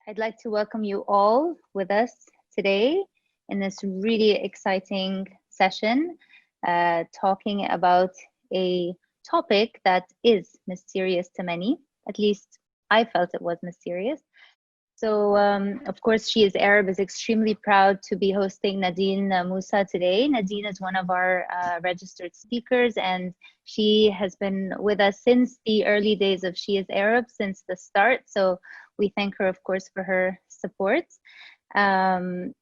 I'd like to welcome you all with us today in this really exciting session, talking about a topic that is mysterious to many. At least I felt it was mysterious. So, of course, She is Arab is extremely proud to be hosting Nadine Musa today. Nadine is one of our registered speakers, and she has been with us since the early days of She is Arab, since the start. So we thank her, of course, for her support.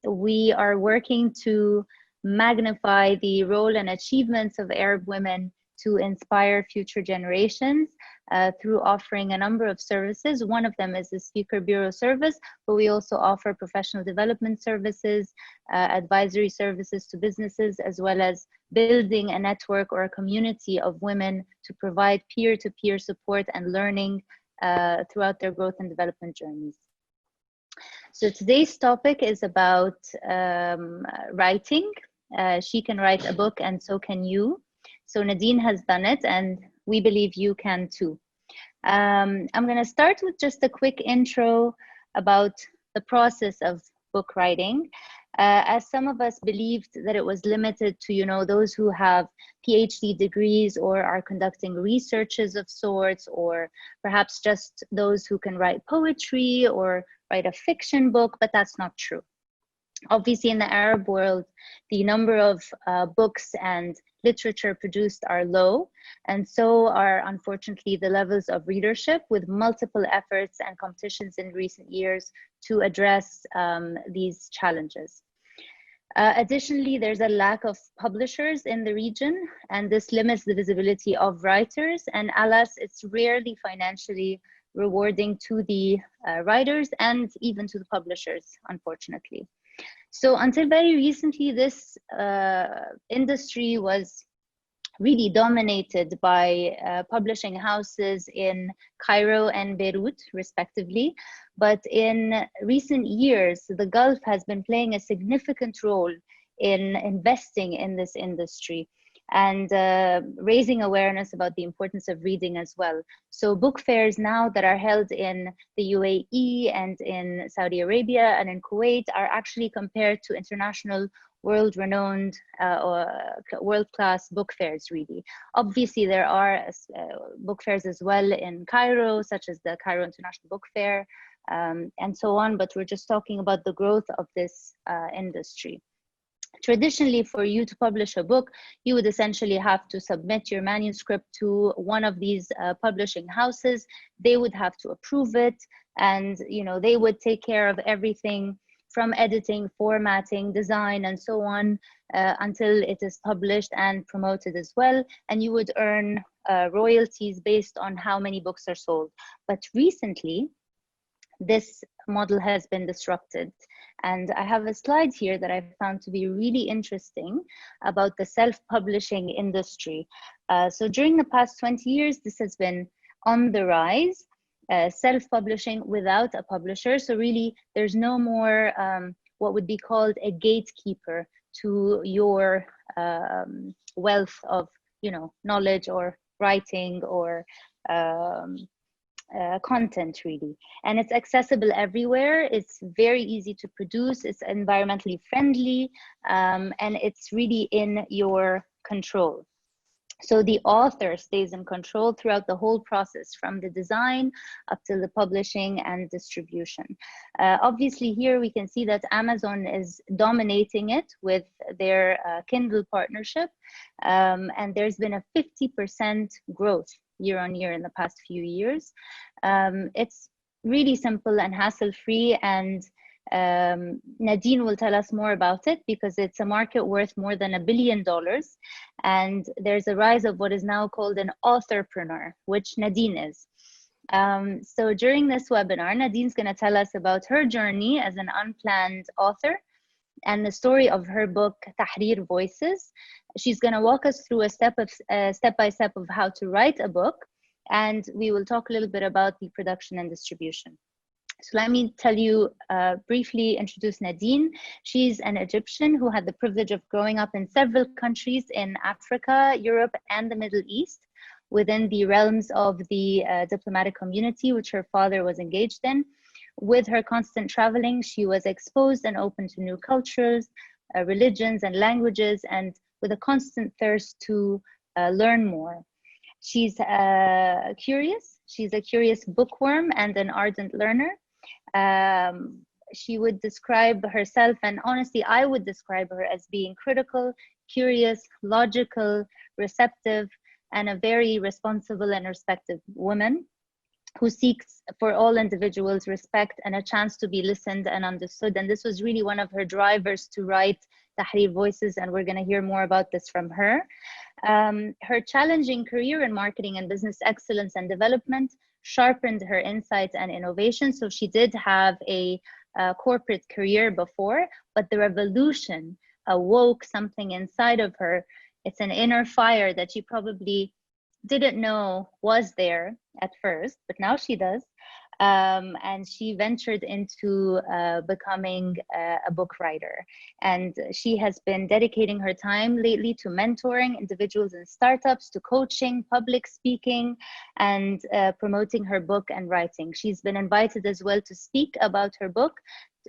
We are working to magnify the role and achievements of Arab women to inspire future generations through offering a number of services. One of them is the Speaker Bureau service, but we also offer professional development services, advisory services to businesses, as well as building a network or a community of women to provide peer-to-peer support and learning throughout their growth and development journeys. So today's topic is about writing. She can write a book and so can you. So Nadine has done it and we believe you can too. I'm going to start with just a quick intro about the process of book writing. As some of us believed that it was limited to, those who have PhD degrees or are conducting researches of sorts, or perhaps just those who can write poetry or write a fiction book, but that's not true. Obviously, in the Arab world, the number of books and literature produced are low, and so are, unfortunately, the levels of readership, with multiple efforts and competitions in recent years to address these challenges. Additionally, there's a lack of publishers in the region, and this limits the visibility of writers, and alas, it's rarely financially rewarding to the writers and even to the publishers, unfortunately. So until very recently, this industry was really dominated by publishing houses in Cairo and Beirut, respectively. But in recent years, the Gulf has been playing a significant role in investing in this industry and raising awareness about the importance of reading as well. So book fairs now that are held in the UAE and in Saudi Arabia and in Kuwait are actually compared to international world-renowned or world-class book fairs, really. Obviously, there are book fairs as well in Cairo, such as the Cairo International Book Fair, and so on, but we're just talking about the growth of this industry. Traditionally, for you to publish a book, you would essentially have to submit your manuscript to one of these publishing houses. They would have to approve it, and they would take care of everything from editing, formatting, design, and so on until it is published and promoted as well. And you would earn royalties based on how many books are sold. But recently, this model has been disrupted. And I have a slide here that I found to be really interesting about the self-publishing industry. So during the past 20 years, this has been on the rise, self-publishing without a publisher. So really, there's no more what would be called a gatekeeper to your wealth of, knowledge or writing or content, really. And it's accessible everywhere. It's very easy to produce. It's environmentally friendly, and it's really in your control. So the author stays in control throughout the whole process, from the design up to the publishing and distribution. Obviously, here we can see that Amazon is dominating it with their Kindle partnership, and there's been a 50% growth year on year in the past few years. It's really simple and hassle-free, and Nadine will tell us more about it because it's a market worth more than $1 billion, and there's a rise of what is now called an authorpreneur, which Nadine is. So during this webinar, Nadine's going to tell us about her journey as an unplanned author and the story of her book, Tahrir Voices. She's going to walk us through a step-by-step of how to write a book, and we will talk a little bit about the production and distribution. So let me tell you, briefly introduce Nadine. She's an Egyptian who had the privilege of growing up in several countries in Africa, Europe, and the Middle East within the realms of the diplomatic community, which her father was engaged in. With her constant traveling, she was exposed and open to new cultures, religions, and languages, and with a constant thirst to learn more. She's curious. She's a curious bookworm and an ardent learner. She would describe herself, and honestly, I would describe her as being critical, curious, logical, receptive, and a very responsible and respected woman who seeks for all individuals respect and a chance to be listened and understood. And this was really one of her drivers to write Tahrir Voices, and we're going to hear more about this from her. Her challenging career in marketing and business excellence and development sharpened her insight and innovation. So she did have a corporate career before, but the revolution awoke something inside of her. It's an inner fire that she probably didn't know was there at first, but now she does. And she ventured into becoming a book writer. And she has been dedicating her time lately to mentoring individuals in startups, to coaching, public speaking, and promoting her book and writing. She's been invited as well to speak about her book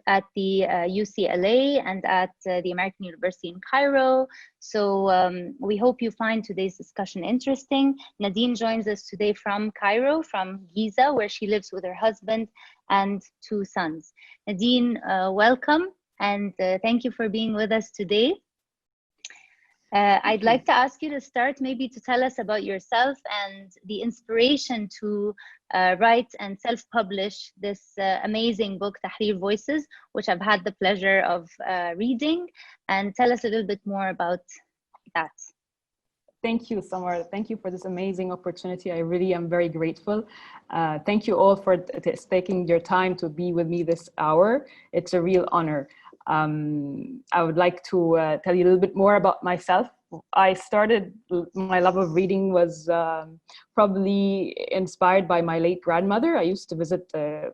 at the UCLA and at the American University in Cairo. So we hope you find today's discussion interesting. Nadine joins us today from Cairo, from Giza, where she lives with her husband and 2 sons. Nadine, welcome, and thank you for being with us today. I'd like to ask you to start maybe to tell us about yourself and the inspiration to write and self-publish this amazing book, Tahrir Voices, which I've had the pleasure of reading, and tell us a little bit more about that. Thank you, Samar. Thank you for this amazing opportunity. I really am very grateful. Thank you all for taking your time to be with me this hour. It's a real honor. I would like to tell you a little bit more about myself. I started, my love of reading was probably inspired by my late grandmother. I used to visit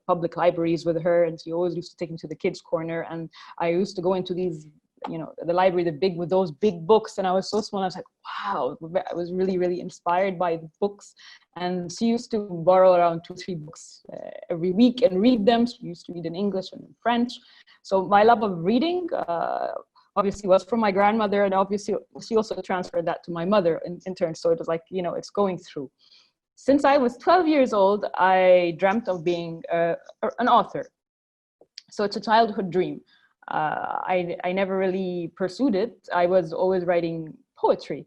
public libraries with her, and she always used to take me to the kids' corner. And I used to go into these, you know, the library, with those big books. And I was so small, I was like, wow, I was really, really inspired by the books. And she used to borrow around 2 or 3 books every week and read them. She used to read in English and in French. So my love of reading obviously was from my grandmother, and obviously she also transferred that to my mother in turn. So it was like, you know, it's going through. Since I was 12 years old, I dreamt of being an author. So it's a childhood dream. I never really pursued it. I was always writing poetry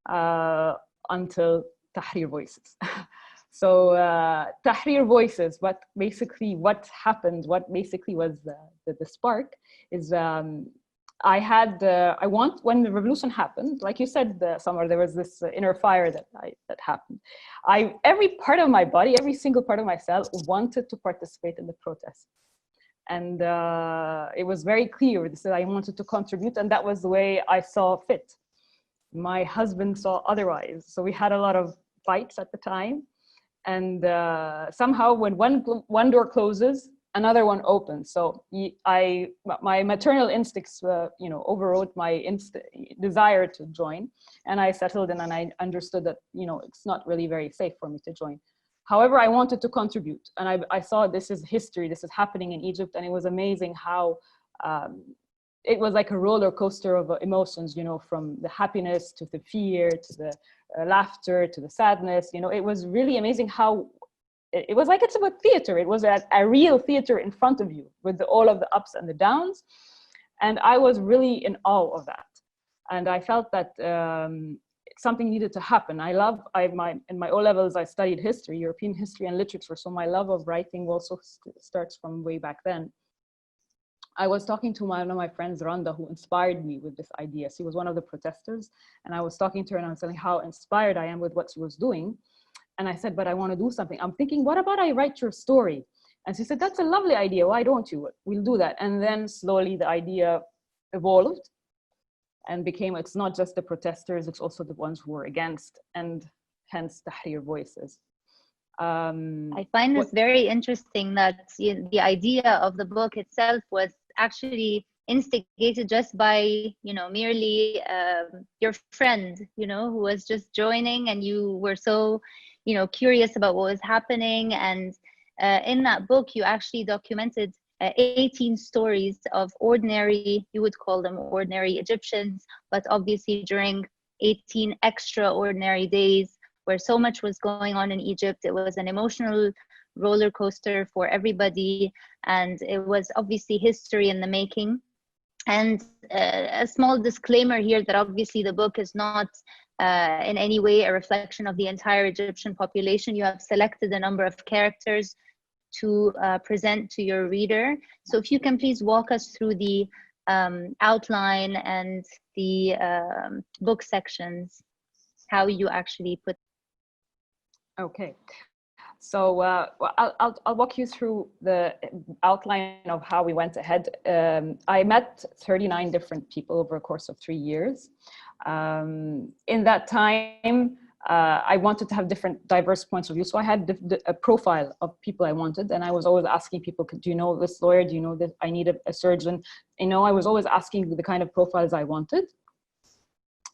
until Tahrir Voices. So Tahrir Voices, what happened, what basically was the spark is when the revolution happened, like you said, Summer, there was this inner fire that happened. Every part of my body, every single part of myself wanted to participate in the protest. And it was very clear that I wanted to contribute, and that was the way I saw fit. My husband saw otherwise. So we had a lot of fights at the time. And somehow when one door closes, another one opens. So my maternal instincts, overrode my desire to join. And I settled in, and I understood that, it's not really very safe for me to join. However, I wanted to contribute, and I saw this is history, this is happening in Egypt, and it was amazing how it was like a roller coaster of emotions, from the happiness to the fear, to the laughter, to the sadness. It was really amazing how it was like it's about theater. It was a real theater in front of you with all of the ups and the downs. And I was really in awe of that. And I felt that something needed to happen. In my O-levels, I studied history, European history and literature. So my love of writing also starts from way back then. I was talking to one of my friends, Randa, who inspired me with this idea. She was one of the protesters. And I was talking to her and I was telling how inspired I am with what she was doing. And I said, but I want to do something. I'm thinking, what about I write your story? And she said, that's a lovely idea. Why don't you? We'll do that. And then slowly the idea evolved and became, it's not just the protesters, it's also the ones who were against, and hence Tahrir Voices. I find this very interesting that the idea of the book itself was actually instigated just by, merely your friend, who was just joining, and you were so, curious about what was happening. And in that book, you actually documented 18 stories of ordinary, you would call them ordinary Egyptians, but obviously during 18 extraordinary days where so much was going on in Egypt. It was an emotional roller coaster for everybody, and it was obviously history in the making. And a small disclaimer here that obviously the book is not in any way a reflection of the entire Egyptian population. You have selected a number of characters to present to your reader. So if you can please walk us through the outline and the book sections, how you actually put. Okay. So well, I'll walk you through the outline of how we went ahead. I met 39 different people over a course of 3 years. In that time, I wanted to have different diverse points of view. So I had a profile of people I wanted, and I was always asking people, do you know this lawyer? Do you know this? I need a surgeon. You know, I was always asking the kind of profiles I wanted.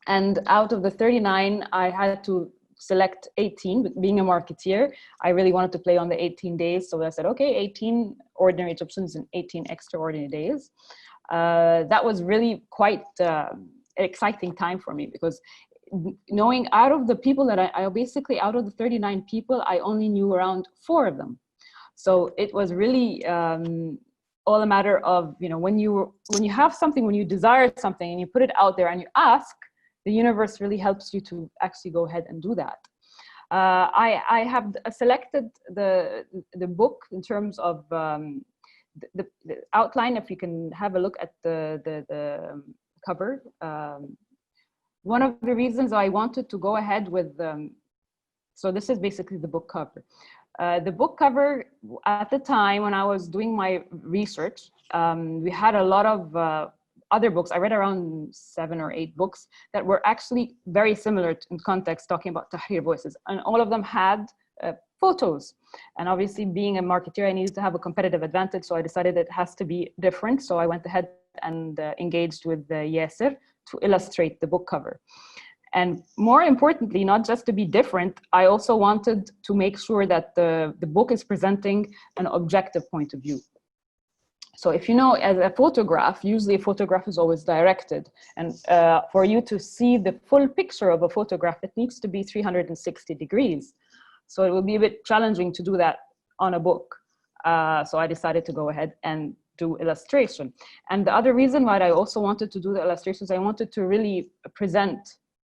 And out of the 39, I had to select 18. But being a marketeer, I really wanted to play on the 18 days. So I said, okay, 18 ordinary Egyptians and 18 extraordinary days. That was really quite an exciting time for me, because knowing out of the people that I basically, out of the 39 people, I only knew around 4 of them. So it was really all a matter of, you know, when you have something, when you desire something and you put it out there and you ask, the universe really helps you to actually go ahead and do that. I have selected the book in terms of the outline. If you can have a look at the cover. One of the reasons I wanted to go ahead with, so this is basically the book cover. The book cover, at the time when I was doing my research, we had a lot of other books. I read around 7 or 8 books that were actually very similar in context, talking about Tahrir voices, and all of them had photos. And obviously, being a marketer, I needed to have a competitive advantage, so I decided it has to be different. So I went ahead and engaged with Yasser to illustrate the book cover. And more importantly, not just to be different, I also wanted to make sure that the book is presenting an objective point of view. So if you know, as a photograph, usually a photograph is always directed. And for you to see the full picture of a photograph, it needs to be 360 degrees. So it will be a bit challenging to do that on a book. So I decided to go ahead and do illustration. And the other reason why I also wanted to do the illustrations, I wanted to really present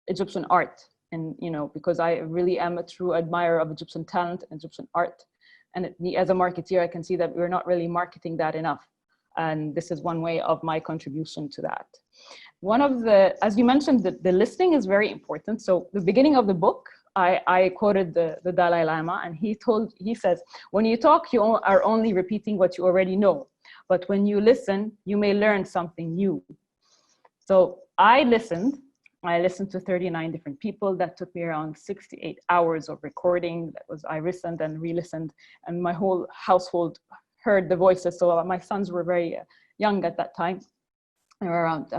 Egyptian art. And, you know, because I really am a true admirer of Egyptian talent and Egyptian art. And as a marketeer, I can see that we're not really marketing that enough. And this is one way of my contribution to that. One of the, as you mentioned, the listing is very important. So the beginning of the book, I quoted the Dalai Lama, and he says, when you talk, you are only repeating what you already know. But when you listen, you may learn something new. So I listened to 39 different people. That took me around 68 hours of recording. I listened and re-listened, and my whole household heard the voices. So my sons were very young at that time. They were around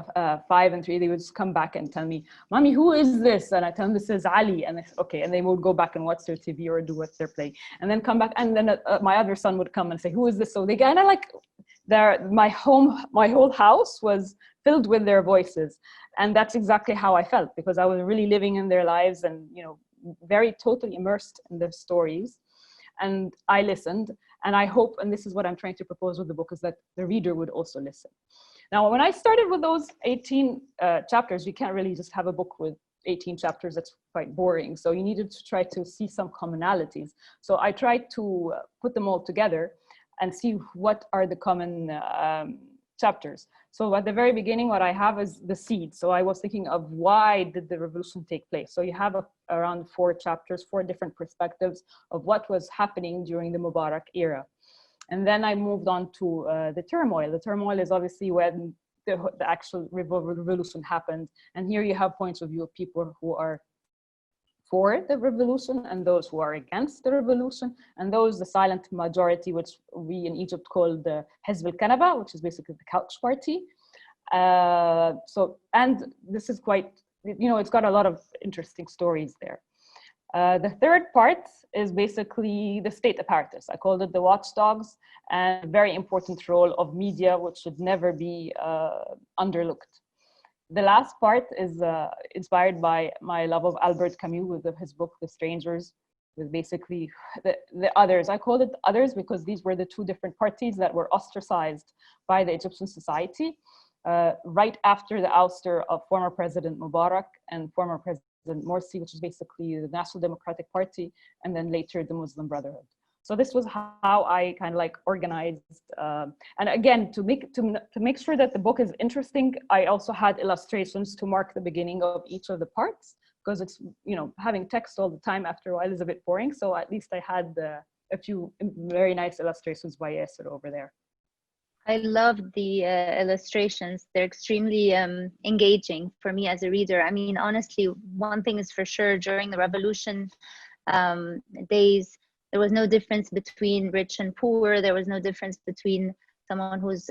5 and 3. They would just come back and tell me, "Mommy, who is this?" And I tell them, "This is Ali." And they said, "Okay." And they would go back and watch their TV or do what they're playing, and then come back. And then my other son would come and say, "Who is this?" So they kind of like, my whole house was filled with their voices. And that's exactly how I felt, because I was really living in their lives and, you know, very totally immersed in their stories. And I listened, and I hope, and this is what I'm trying to propose with the book, is that the reader would also listen. Now, when I started with those 18 chapters, you can't really just have a book with 18 chapters. That's quite boring. So you needed to try to see some commonalities. So I tried to put them all together and see what are the common chapters. So at the very beginning, what I have is the seed. So I was thinking of, why did the revolution take place? So you have around 4 chapters, 4 different perspectives of what was happening during the Mubarak era. And then I moved on to the turmoil. The turmoil is obviously when the actual revolution happened. And here you have points of view of people who are for the revolution and those who are against the revolution, and those, the silent majority, which we in Egypt call the Hizb al-Kanaba, which is basically the couch party. And this is quite, you know, it's got a lot of interesting stories there. The third part is basically the state apparatus. I called it the watchdogs, and a very important role of media, which should never be underlooked. The last part is inspired by my love of Albert Camus with his book, The Strangers, with basically the others. I called it the others because these were the two different parties that were ostracized by the Egyptian society right after the ouster of former President Mubarak and former President Morsi, which is basically the National Democratic Party, and then later the Muslim Brotherhood. So this was how I kind of like organized. And again, to make sure that the book is interesting, I also had illustrations to mark the beginning of each of the parts, because it's, you know, having text all the time after a while is a bit boring. So at least I had a few very nice illustrations by Yasser over there. I love the illustrations. They're extremely engaging for me as a reader. I mean, honestly, one thing is for sure, during the revolution days, there was no difference between rich and poor. There was no difference between someone who's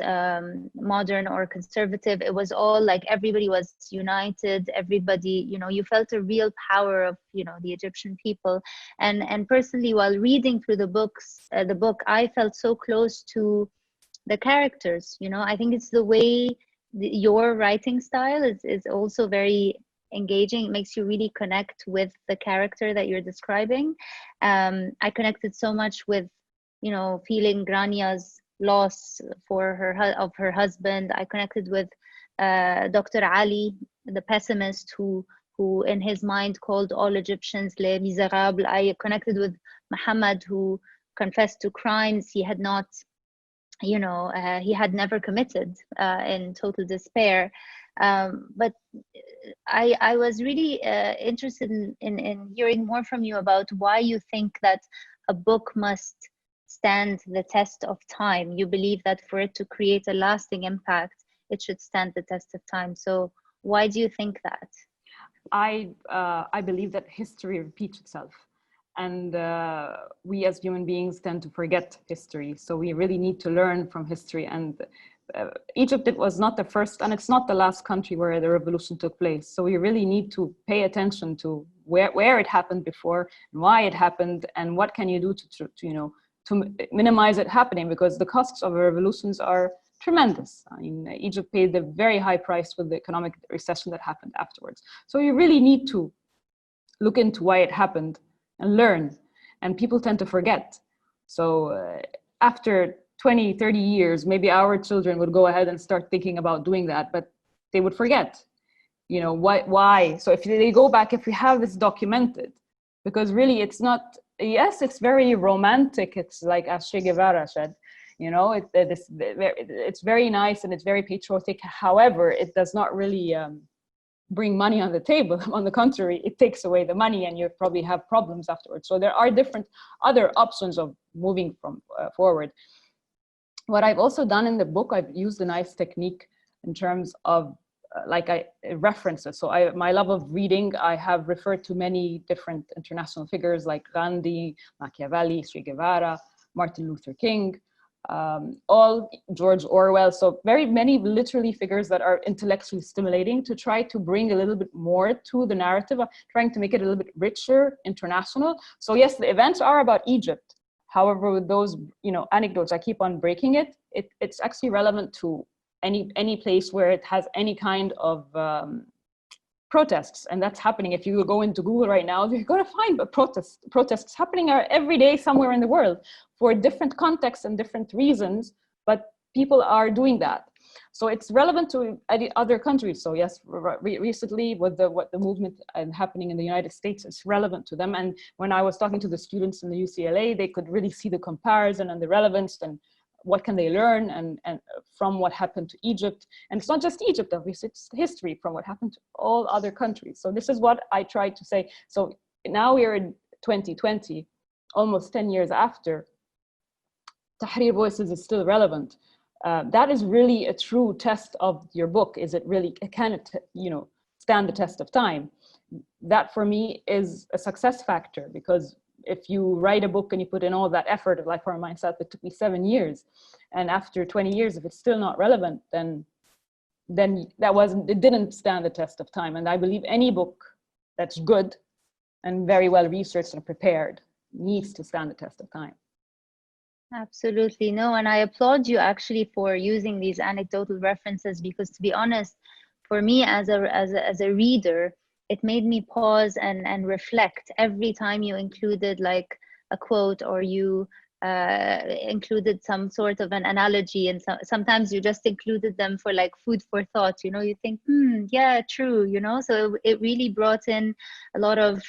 modern or conservative. It was all like everybody was united. Everybody, you know, you felt a real power of, you know, the Egyptian people. And personally, while reading through the book, I felt so close to the characters. You know, I think it's the way your writing style is also very engaging. It makes you really connect with the character that you're describing. I connected so much with, you know, feeling Grania's loss for her husband. I connected with Dr. Ali, the pessimist who in his mind called all Egyptians les misérables. I connected with Muhammad, who confessed to crimes he had not, you know, he had never committed, in total despair. But I was really interested in hearing more from you about why you think that a book must stand the test of time. You believe that for it to create a lasting impact, it should stand the test of time. So why do you think that? I believe that history repeats itself. And we as human beings tend to forget history. So we really need to learn from history. And Egypt, it was not the first, and it's not the last country where the revolution took place. So we really need to pay attention to where it happened before, and why it happened, and what can you do to you know, to minimize it happening, because the costs of revolutions are tremendous. I mean, Egypt paid a very high price with the economic recession that happened afterwards. So you really need to look into why it happened and learn, and people tend to forget. So after 20, 30 years, maybe our children would go ahead and start thinking about doing that, but they would forget, you know, why? So if they go back, if we have this documented, because really it's not, yes, it's very romantic. It's like as Che Guevara said, you know, it's very nice and it's very patriotic. However, it does not really bring money on the table. On the contrary, it takes away the money and you probably have problems afterwards. So there are different other options of moving from forward. What I've also done in the book, I've used a nice technique in terms of references. So my love of reading, I have referred to many different international figures like Gandhi, Machiavelli, Che Guevara, Martin Luther King, all George Orwell. So very many literally figures that are intellectually stimulating, to try to bring a little bit more to the narrative, trying to make it a little bit richer, international. So yes, the events are about Egypt. However, with those, you know, anecdotes, I keep on breaking it. It's actually relevant to any place where it has any kind of protests, and that's happening. If you go into Google right now, you're going to find protests happening every day somewhere in the world for different contexts and different reasons, but people are doing that. So it's relevant to other countries. So yes, recently with what the movement happening in the United States, it's relevant to them. And when I was talking to the students in the UCLA, they could really see the comparison and the relevance and what can they learn and from what happened to Egypt. And it's not just Egypt, obviously, it's history from what happened to all other countries. So this is what I tried to say. So now we're in 2020, almost 10 years after, Tahrir Voices is still relevant. That is really a true test of your book. Is it really, can it, you know, stand the test of time? That for me is a success factor, because if you write a book and you put in all that effort, like for myself, it took me 7 years. And after 20 years, if it's still not relevant, then it didn't stand the test of time. And I believe any book that's good and very well researched and prepared, needs to stand the test of time. Absolutely. No, and I applaud you actually for using these anecdotal references, because to be honest, for me as a reader, it made me pause and reflect every time you included like a quote, or you included some sort of an analogy, and sometimes you just included them for like food for thought, you know, you think, yeah, true, you know, so it really brought in a lot of,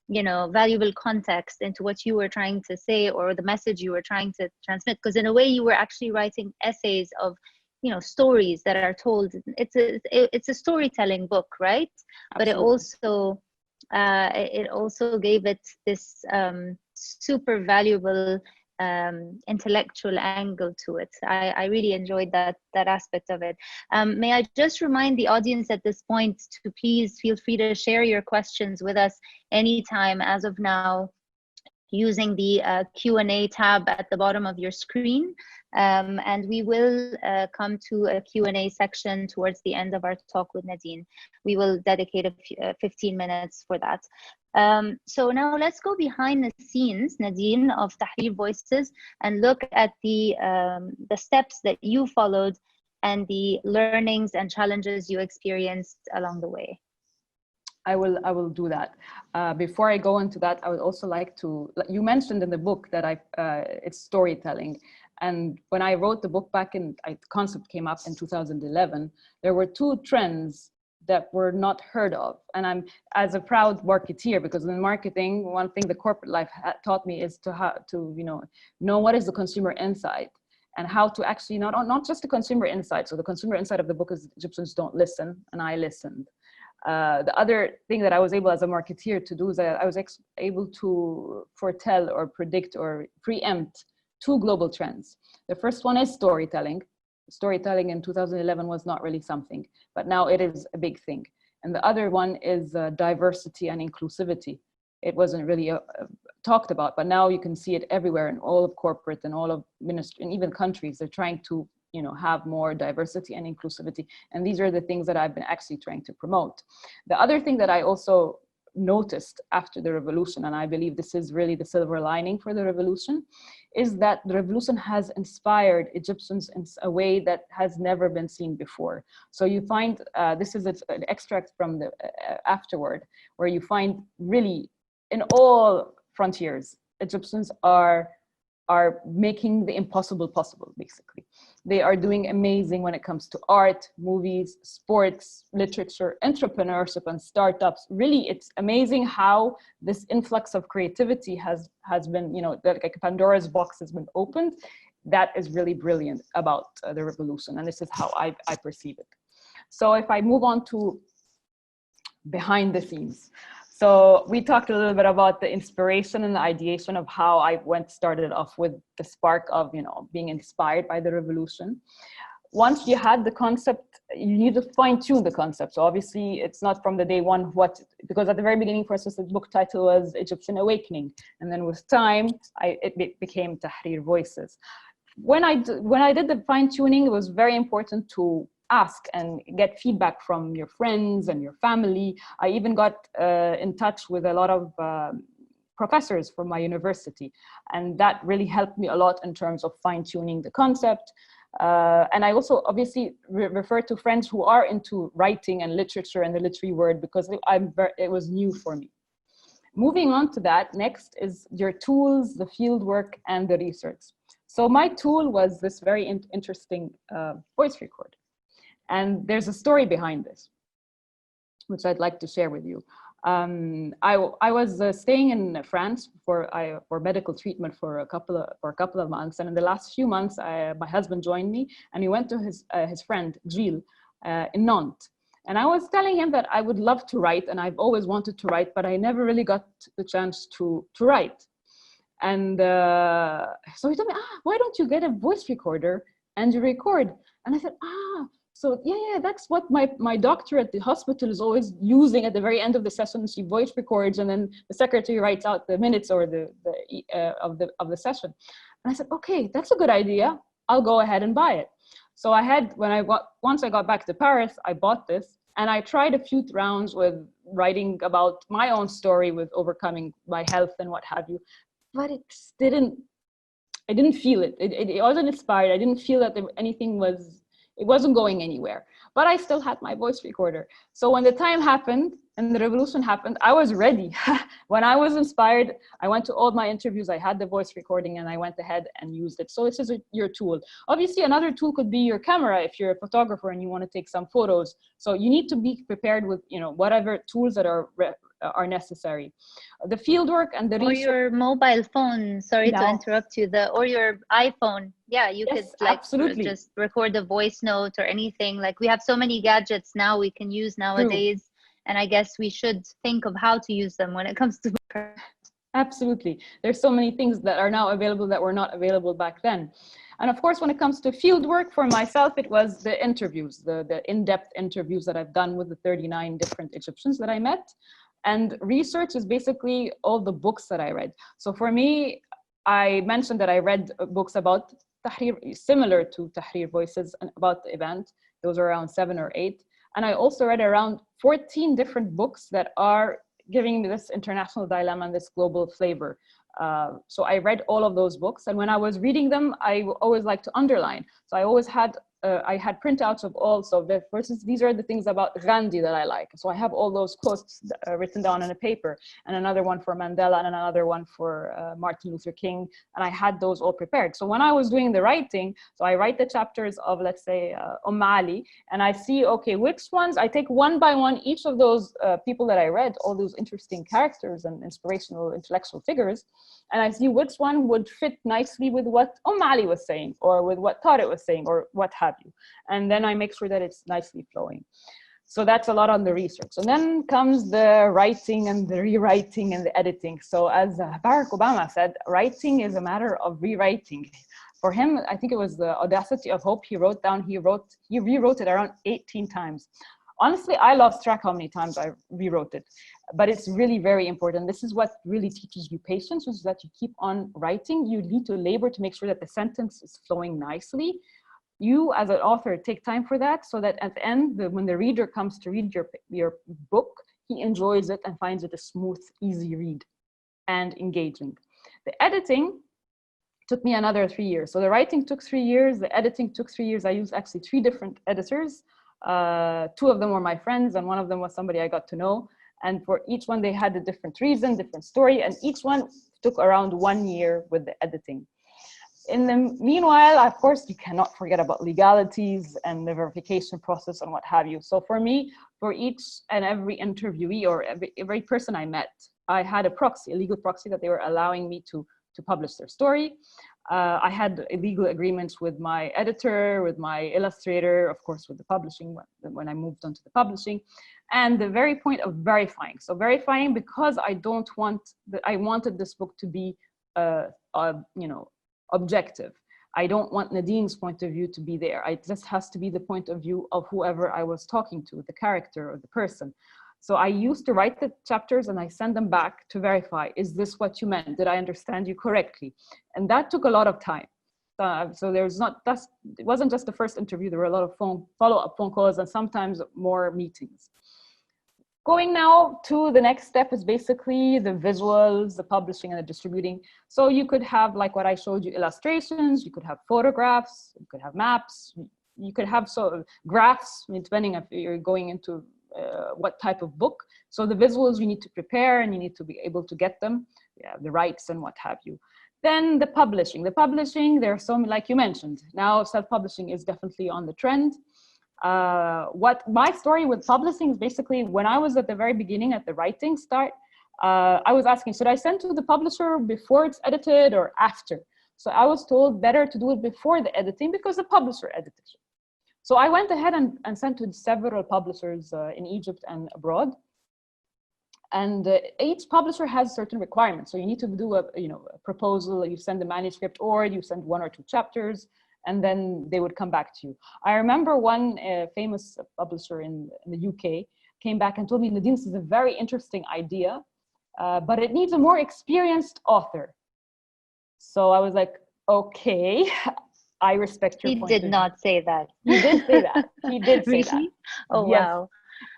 you know, valuable context into what you were trying to say, or the message you were trying to transmit, because in a way you were actually writing essays of, you know, stories that are told. It's a storytelling book, right? But it also gave it this super valuable intellectual angle to it. I really enjoyed that aspect of it. May I just remind the audience at this point to please feel free to share your questions with us anytime as of now, using the Q&A tab at the bottom of your screen. And we will come to a Q&A section towards the end of our talk with Nadine. We will dedicate 15 minutes for that. So now let's go behind the scenes, Nadine, of Tahrir Voices, and look at the steps that you followed and the learnings and challenges you experienced along the way. I will do that. Before I go into that, I would also like to, you mentioned in the book that it's storytelling. And when I wrote the book back in, the concept came up in 2011, there were two trends that were not heard of. And I'm, as a proud marketeer, because in marketing, one thing the corporate life taught me is to know what is the consumer insight, and how to actually, not just the consumer insight. So the consumer insight of the book is Egyptians don't listen, and I listened. The other thing that I was able as a marketeer to do is that I was able to foretell or predict or preempt two global trends. The first one is storytelling. Storytelling in 2011 was not really something, but now it is a big thing. And the other one is diversity and inclusivity. It wasn't really talked about, but now you can see it everywhere in all of corporate and all of ministry and even countries. They're trying to have more diversity and inclusivity. And these are the things that I've been actually trying to promote. The other thing that I also noticed after the revolution, and I believe this is really the silver lining for the revolution, is that the revolution has inspired Egyptians in a way that has never been seen before. So you find, this is an extract from the afterword, where you find really in all frontiers, Egyptians are making the impossible possible, basically. They are doing amazing when it comes to art, movies, sports, literature, entrepreneurship, and startups. Really, it's amazing how this influx of creativity has been, like a Pandora's box has been opened. That is really brilliant about the revolution, and this is how I perceive it. So if I move on to behind the scenes. So we talked a little bit about the inspiration and the ideation of how I started off with the spark of, being inspired by the revolution. Once you had the concept, you need to fine tune the concept. So obviously it's not from the day one, because at the very beginning, for instance, the book title was Egyptian Awakening. And then with time, it became Tahrir Voices. When I did the fine tuning, it was very important to ask and get feedback from your friends and your family. I even got in touch with a lot of professors from my university, and that really helped me a lot in terms of fine-tuning the concept. And I also obviously refer to friends who are into writing and literature and the literary word, because it was new for me. Moving on to that, next is your tools, the field work, and the research. So my tool was this very interesting voice recorder. And there's a story behind this, which I'd like to share with you. I was staying in France for medical treatment for a couple of months, and in the last few months, my husband joined me, and he went to his friend Gilles in Nantes. And I was telling him that I would love to write, and I've always wanted to write, but I never really got the chance to write. And so he told me, why don't you get a voice recorder and you record? And I said, so yeah, that's what my doctor at the hospital is always using at the very end of the session. She voice records, and then the secretary writes out the minutes or of the session. And I said, okay, that's a good idea. I'll go ahead and buy it. So once I got back to Paris, I bought this, and I tried a few rounds with writing about my own story with overcoming my health and what have you. But I didn't feel it. It wasn't inspired. I didn't feel that it wasn't going anywhere. But I still had my voice recorder. So when the time happened and the revolution happened, I was ready. When I was inspired, I went to all my interviews. I had the voice recording and I went ahead and used it. So this is your tool. Obviously, another tool could be your camera if you're a photographer and you want to take some photos. So you need to be prepared with, whatever tools that are necessary. The fieldwork and the or your mobile phone, sorry to interrupt you, or your iPhone. Yeah, you could absolutely just record a voice note or anything. Like, we have so many gadgets now we can use nowadays. True. And I guess we should think of how to use them when it comes to absolutely. There's so many things that are now available that were not available back then. And of course, when it comes to field work, for myself, it was the interviews, the in-depth interviews that I've done with the 39 different Egyptians that I met. And research is basically all the books that I read. So for me, I mentioned that I read books about Tahrir, similar to Tahrir Voices, and about the event. Those are around 7 or 8. And I also read around 14 different books that are giving me this international dilemma and this global flavor. So I read all of those books. And when I was reading them, I always like to underline. So I always had I had printouts of all. So for instance, these are the things about Gandhi that I like. So I have all those quotes written down on a paper, and another one for Mandela, and another one for Martin Luther King. And I had those all prepared. So when I was doing the writing, so I write the chapters of, let's say, Ali, and I see, okay, which ones, I take one by one, each of those people that I read, all those interesting characters and inspirational intellectual figures, and I see which one would fit nicely with what Ali was saying, or with what Tariq was saying, or what have you. And then I make sure that it's nicely flowing. So that's a lot on the research. And then comes the writing and the rewriting and the editing. So as Barack Obama said, writing is a matter of rewriting. For him, I think it was the audacity of hope he wrote down, he rewrote it around 18 times. Honestly, I lost track how many times I rewrote it, but it's really very important. This is what really teaches you patience, which is that you keep on writing. You need to labor to make sure that the sentence is flowing nicely. You, as an author, take time for that, so that at the end, when the reader comes to read your book, he enjoys it and finds it a smooth, easy read and engaging. The editing took me another 3 years. So the writing took 3 years, the editing took 3 years. I used actually 3 different editors. 2 of them were my friends, and one of them was somebody I got to know. And for each one, they had a different reason, different story, and each one took around 1 year with the editing. In the meanwhile, of course, you cannot forget about legalities and the verification process and what have you. So for me, for each and every interviewee or every person I met, I had a proxy, a legal proxy, that they were allowing me to publish their story. I had legal agreements with my editor, with my illustrator, of course, with the publishing, when I moved on to the publishing, and the very point of verifying. So verifying, because I wanted this book to be, objective. I don't want Nadine's point of view to be there. It just has to be the point of view of whoever I was talking to, the character or the person. So I used to write the chapters and I send them back to verify, is this what you meant? Did I understand you correctly? And that took a lot of time. So it wasn't just the first interview, there were a lot of follow-up phone calls and sometimes more meetings. Going now to the next step is basically the visuals, the publishing and the distributing. So you could have, like what I showed you, illustrations, you could have photographs, you could have maps, you could have graphs, depending if you're going into what type of book. So the visuals you need to prepare and you need to be able to get them, the rights and what have you. Then the publishing. There are so many, like you mentioned, now self-publishing is definitely on the trend. What my story with publishing is basically, when I was at the very beginning, at the writing start, I was asking, should I send to the publisher before it's edited or after? So I was told better to do it before the editing because the publisher edited it. So I went ahead and sent to several publishers in Egypt and abroad. And each publisher has certain requirements. So you need to do a proposal, you send a manuscript, or you send 1 or 2 chapters, and then they would come back to you. I remember one famous publisher in the UK came back and told me, Nadine, this is a very interesting idea, but it needs a more experienced author. So I was like, okay, I respect your point of view. He did not say that. He did say that. He did say really? that. Oh, yes. wow.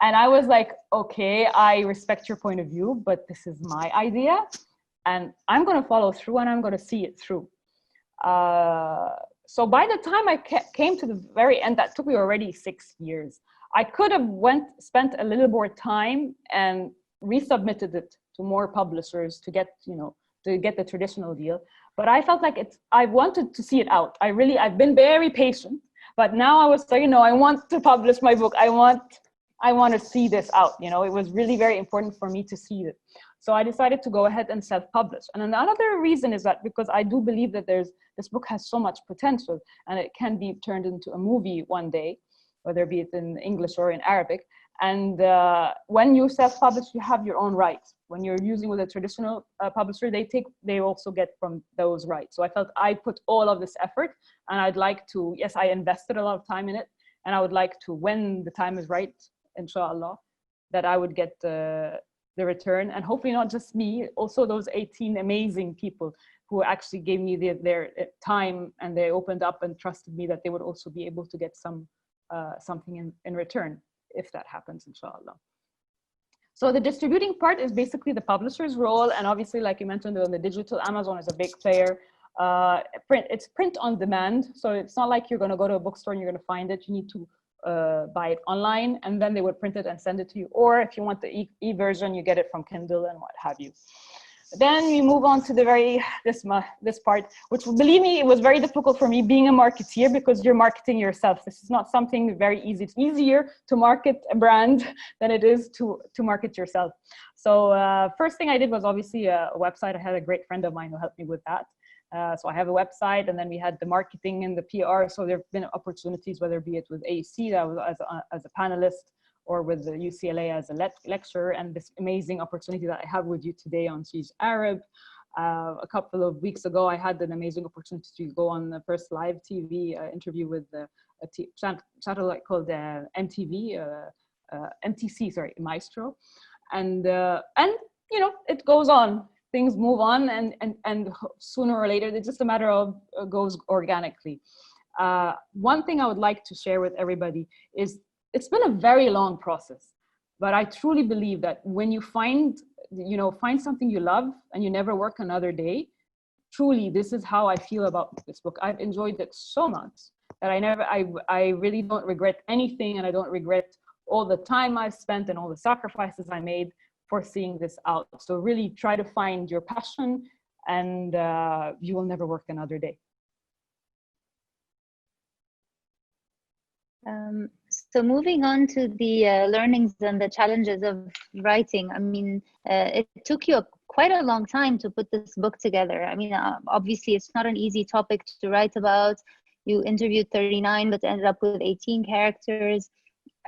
And I was like, okay, I respect your point of view, but this is my idea and I'm going to follow through and I'm going to see it through. So by the time I came to the very end, that took me already 6 years. I could have spent a little more time and resubmitted it to more publishers to get, to get the traditional deal. But I felt like I wanted to see it out. I've been very patient, but now I was like, I want to publish my book. I want to see this out. It was really very important for me to see it. So I decided to go ahead and self-publish. And another reason is that because I do believe that this book has so much potential and it can be turned into a movie one day, whether be it in English or in Arabic. And when you self-publish, you have your own rights. When you're using with a traditional publisher, they also get from those rights. So I felt I put all of this effort and I'd like to, yes, I invested a lot of time in it. And I would like to, when the time is right, inshallah, that I would get the return, and hopefully not just me, also those 18 amazing people who actually gave me their time, and they opened up and trusted me that they would also be able to get something in return, if that happens, inshallah. So the distributing part is basically the publisher's role, and obviously, like you mentioned, on the digital, Amazon is a big player. It's print on demand, so it's not like you're going to go to a bookstore and you're going to find it. You need to buy it online, and then they would print it and send it to you. Or if you want the e-version, you get it from Kindle and what have you. Then we move on to this part, which, believe me, it was very difficult for me being a marketeer, because you're marketing yourself. This is not something very easy. It's easier to market a brand than it is to market yourself. So first thing I did was obviously a website. I had a great friend of mine who helped me with that. So I have a website, and then we had the marketing and the PR. So there have been opportunities, whether be it with AEC, that was as a panelist, or with the UCLA as a lecturer, and this amazing opportunity that I have with you today on She's Arab. A couple of weeks ago, I had an amazing opportunity to go on the first live TV interview with a satellite called MTV, MTC, sorry, Maestro. And it goes on. Things move on, and sooner or later, it's just a matter of goes organically. One thing I would like to share with everybody is it's been a very long process, but I truly believe that when you find something you love and you never work another day, truly, this is how I feel about this book. I've enjoyed it so much that I really don't regret anything, and I don't regret all the time I've spent and all the sacrifices I made for seeing this out. So really try to find your passion, and you will never work another day. So moving on to the learnings and the challenges of writing, I mean, it took you quite a long time to put this book together. I mean, obviously it's not an easy topic to write about. You interviewed 39, but ended up with 18 characters.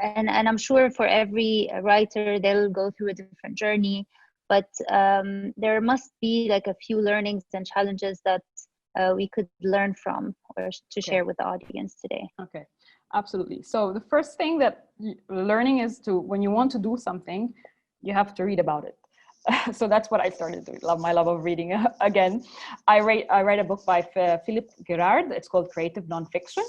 And I'm sure for every writer, they'll go through a different journey, but there must be like a few learnings and challenges that we could learn from, or to share with the audience today. Okay, absolutely. So the first thing that learning is when you want to do something, you have to read about it. So that's what I started doing. My love of reading again. I write a book by Philip Gerard. It's called Creative Nonfiction.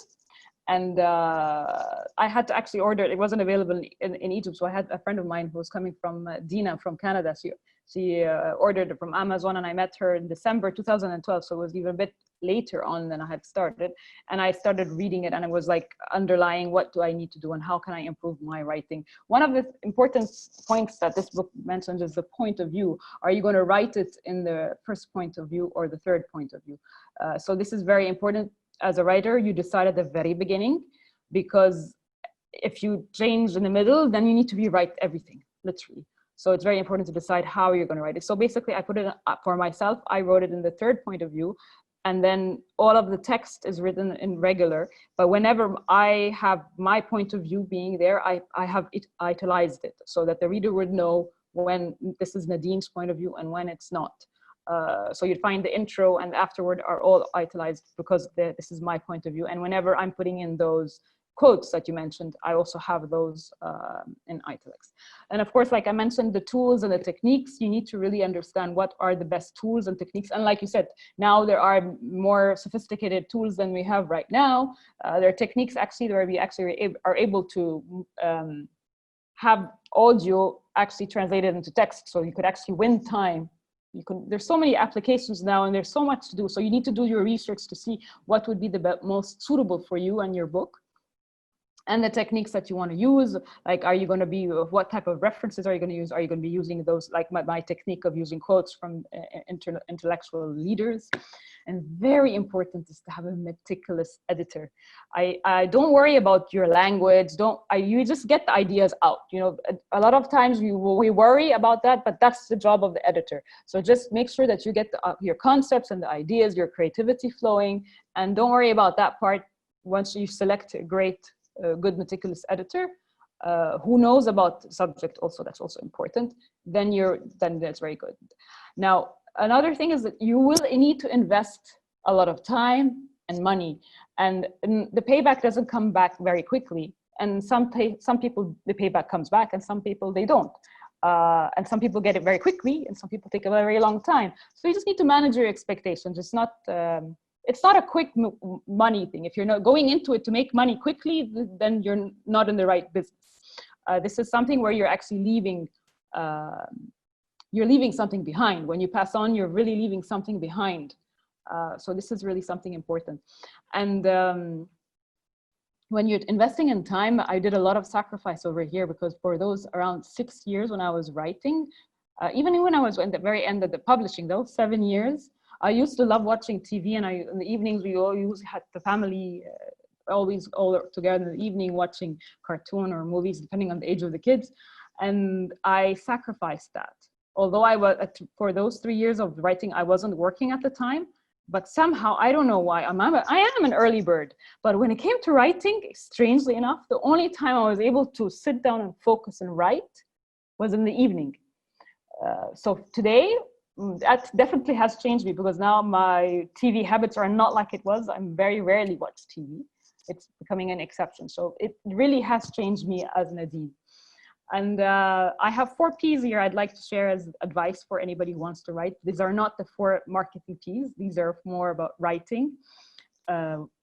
And I had to actually order it. It wasn't available in Egypt. So I had a friend of mine who was coming from Dina from Canada. She ordered it from Amazon, and I met her in December 2012. So it was even a bit later on than I had started. And I started reading it, and I was like underlying, what do I need to do and how can I improve my writing? One of the important points that this book mentions is the point of view. Are you going to write it in the first point of view or the third point of view? So this is very important. As a writer, you decide at the very beginning, because if you change in the middle, then you need to rewrite everything, literally. So it's very important to decide how you're going to write it. So basically, I put it up for myself. I wrote it in the third point of view, and then all of the text is written in regular. But whenever I have my point of view being there, I have it italicized it so that the reader would know when this is Nadine's point of view and when it's not. So you'd find the intro and afterward are all italicized, because this is my point of view. And whenever I'm putting in those quotes that you mentioned, I also have those in italics. And of course, like I mentioned, the tools and the techniques, you need to really understand what are the best tools and techniques. And like you said, now there are more sophisticated tools than we have right now. There are techniques actually where we actually are able to have audio actually translated into text, so you could actually win time. There's so many applications now, and there's so much to do. So you need to do your research to see what would be the most suitable for you and your book, and the techniques that you want to use. Like, are you going to be, what type of references are you going to use? Are you going to be using those, like my technique of using quotes from intellectual leaders? And very important is to have a meticulous editor. I don't worry about your language. You just get the ideas out. You know, a lot of times we worry about that, but that's the job of the editor. So just make sure that you get your concepts and the ideas, your creativity flowing, and don't worry about that part. Once you select a good meticulous editor who knows about the subject also, that's also important, then that's very good. Now, another thing is that you will need to invest a lot of time and money, and the payback doesn't come back very quickly. And some people, the payback comes back, and some people, they don't. And some people get it very quickly, and some people take a very long time. So you just need to manage your expectations. It's not a quick money thing. If you're not going into it to make money quickly, then you're not in the right business. This is something where you're actually leaving something behind. When you pass on, you're really leaving something behind. So this is really something important. And when you're investing in time, I did a lot of sacrifice over here, because for those around 6 years when I was writing, even when I was at the very end of the publishing, those 7 years, I used to love watching TV, and in the evenings we always had the family always all together in the evening watching cartoon or movies, depending on the age of the kids. And I sacrificed that. Although for those 3 years of writing, I wasn't working at the time, but somehow, I don't know why, I am an early bird. But when it came to writing, strangely enough, the only time I was able to sit down and focus and write was in the evening. So today, that definitely has changed me, because now my TV habits are not like it was. I very rarely watch TV. It's becoming an exception. So it really has changed me as Nadine. And I have 4 P's here I'd like to share as advice for anybody who wants to write. These are not the 4 marketing P's. These are more about writing.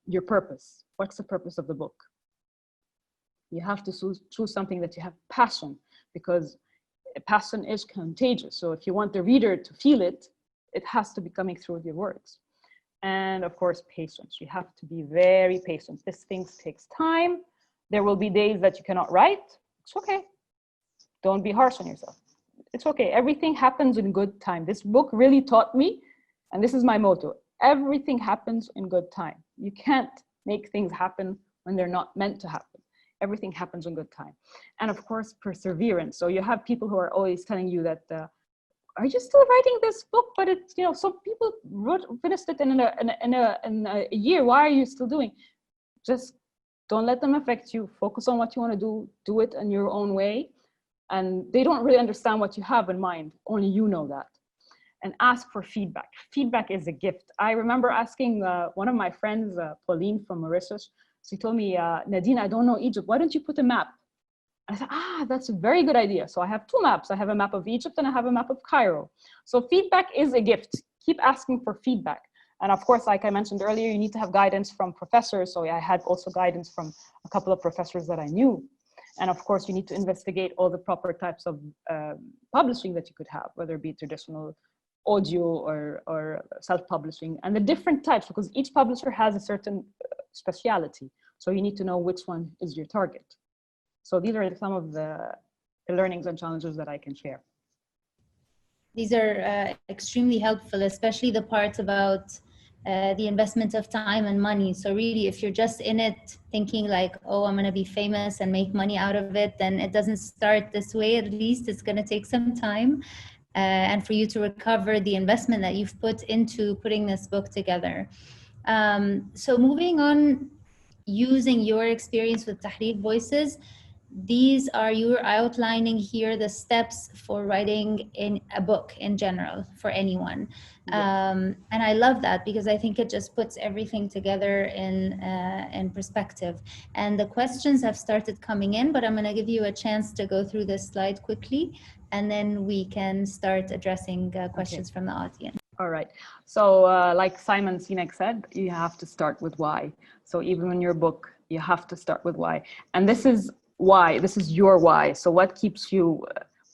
Your purpose. What's the purpose of the book? You have to choose something that you have passion, because passion is contagious. So if you want the reader to feel it, it has to be coming through your words. And of course, patience. You have to be very patient. This thing takes time. There will be days that you cannot write. It's okay. Don't be harsh on yourself. It's okay. Everything happens in good time. This book really taught me, and this is my motto: everything happens in good time. You can't make things happen when they're not meant to happen. Everything happens in good time. And of course, perseverance. So you have people who are always telling you that, are you still writing this book? But it's, you know, some people finished it in a year. Why are you still doing? Just don't let them affect you. Focus on what you want to do. Do it in your own way. And they don't really understand what you have in mind. Only you know that. And ask for feedback. Feedback is a gift. I remember asking one of my friends, Pauline from Mauritius. She told me, Nadine, I don't know Egypt. Why don't you put a map? I said, that's a very good idea. So I have 2 maps. I have a map of Egypt and I have a map of Cairo. So feedback is a gift. Keep asking for feedback. And of course, like I mentioned earlier, you need to have guidance from professors. So I had also guidance from a couple of professors that I knew. And of course, you need to investigate all the proper types of publishing that you could have, whether it be traditional audio or self-publishing, and the different types, because each publisher has a certain speciality. So you need to know which one is your target. So these are some of the learnings and challenges that I can share. These are extremely helpful, especially the parts about the investment of time and money. So really, if you're just in it thinking like, oh, I'm going to be famous and make money out of it, then it doesn't start this way. At least it's going to take some time. And for you to recover the investment that you've put into putting this book together. So moving on, using your experience with Tahrir Voices, these are, you're outlining here the steps for writing in a book in general for anyone. And I love that, because I think it just puts everything together in perspective. And the questions have started coming in, but I'm going to give you a chance to go through this slide quickly, and then we can start addressing questions from the audience. All right. So like Simon Sinek said, you have to start with why. So even in your book, you have to start with why. And this is why. This is your why. So what keeps you,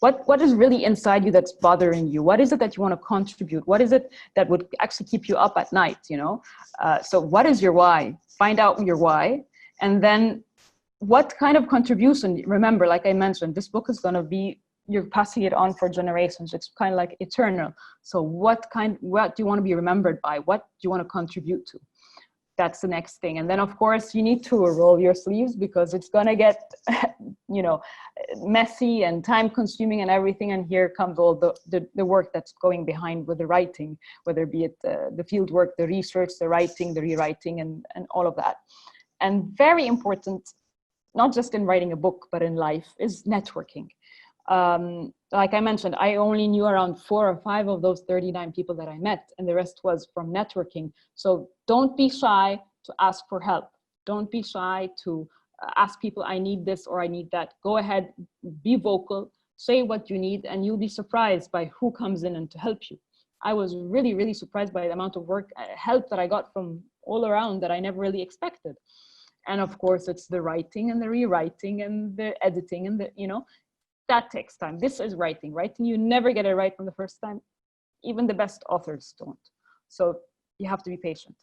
what is really inside you that's bothering you? What is it that you want to contribute? What is it that would actually keep you up at night, you know? So what is your why? Find out your why. And then what kind of contribution? Remember, like I mentioned, this book is going to be, you're passing it on for generations. It's kind of like eternal. So what do you want to be remembered by? What do you want to contribute to? That's the next thing. And then of course you need to roll your sleeves, because it's going to get, you know, messy and time consuming and everything. And here comes all the work that's going behind with the writing, whether be it the field work, the research, the writing, the rewriting, and all of that. And very important, not just in writing a book, but in life, is networking. Like I mentioned, I only knew around 4 or 5 of those 39 people that I met, and the rest was from networking. So don't be shy to ask for help. Don't be shy to ask people, I need this or I need that. Go ahead, be vocal, say what you need, and you'll be surprised by who comes in and to help you. I was really, really surprised by the amount of work, help that I got from all around that I never really expected. And of course, it's the writing and the rewriting and the editing and the, you know, that takes time. This is writing. Writing, you never get it right from the first time. Even the best authors don't. So you have to be patient.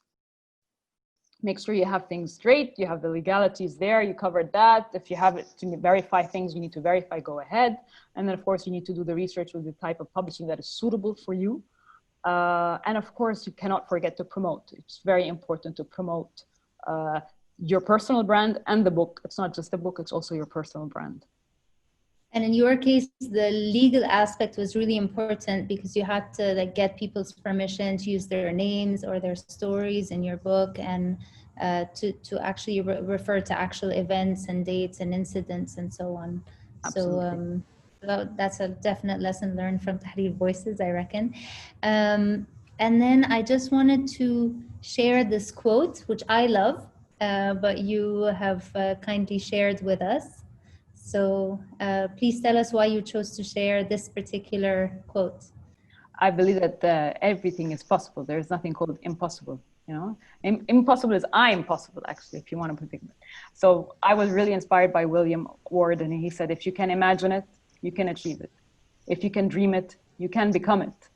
Make sure you have things straight. You have the legalities there. You covered that. If you have it to verify things, you need to verify, go ahead. And then of course, you need to do the research with the type of publishing that is suitable for you. And of course, you cannot forget to promote. It's very important to promote your personal brand and the book. It's not just a book, it's also your personal brand. And in your case, the legal aspect was really important, because you had to like get people's permission to use their names or their stories in your book, and to actually refer to actual events and dates and incidents and so on. Absolutely. So that's a definite lesson learned from Tahrir Voices, I reckon. And then I just wanted to share this quote, which I love, but you have kindly shared with us. So please tell us why you chose to share this particular quote. I believe that everything is possible. There's nothing called impossible, you know? Impossible is impossible, actually, if you want to put it. So I was really inspired by William Ward, and he said, if you can imagine it, you can achieve it. If you can dream it, you can become it.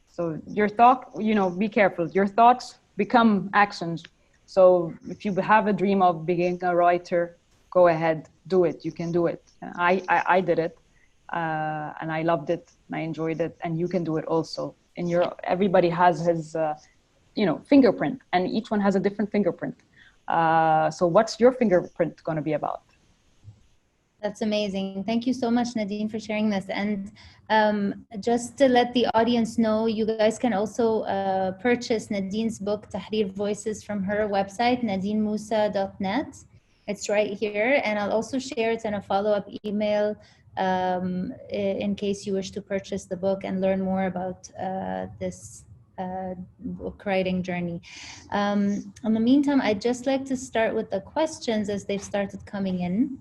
So your thought, you know, be careful. Your thoughts become actions. So if you have a dream of being a writer, go ahead, do it. You can do it. I did it, and I loved it, and I enjoyed it, and you can do it also. And everybody has his, you know, fingerprint, and each one has a different fingerprint. So what's your fingerprint going to be about? That's amazing. Thank you so much, Nadine, for sharing this. And just to let the audience know, you guys can also purchase Nadine's book, Tahrir Voices, from her website, nadinemoussa.net. It's right here. And I'll also share it in a follow-up email in case you wish to purchase the book and learn more about this book writing journey. In the meantime, I'd just like to start with the questions as they've started coming in.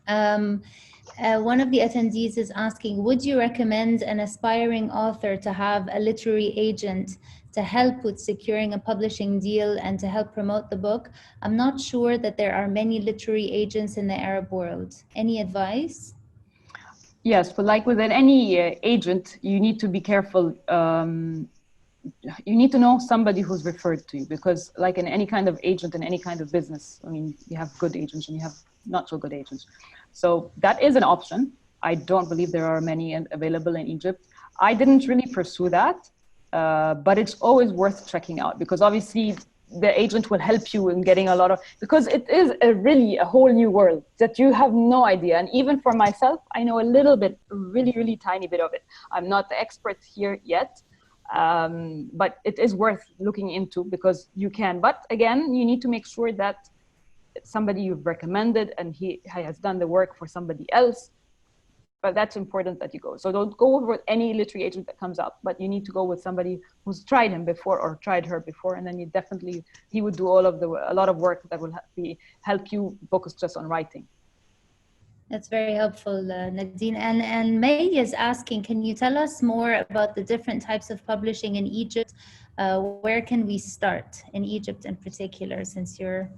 One of the attendees is asking, would you recommend an aspiring author to have a literary agent to help with securing a publishing deal and to help promote the book? I'm not sure that there are many literary agents in the Arab world. Any advice? Yes, but like with any agent, you need to be careful. You need to know somebody who's referred to you, because like in any kind of agent, in any kind of business, I mean, you have good agents and you have not so good agents. So that is an option. I don't believe there are many available in Egypt. I didn't really pursue that, but it's always worth checking out, because obviously the agent will help you in getting a lot of, because it is really a whole new world that you have no idea. And even for myself, I know a little bit, really, really tiny bit of it. I'm not the expert here yet, but it is worth looking into, because you can. But again, you need to make sure that somebody you've recommended and he has done the work for somebody else. But that's important that you go. So don't go with any literary agent that comes up, but you need to go with somebody who's tried him before or tried her before, and then he would do a lot of work that will help you focus just on writing. That's very helpful, Nadine. And May is asking, can you tell us more about the different types of publishing in Egypt? Where can we start in Egypt in particular, since you're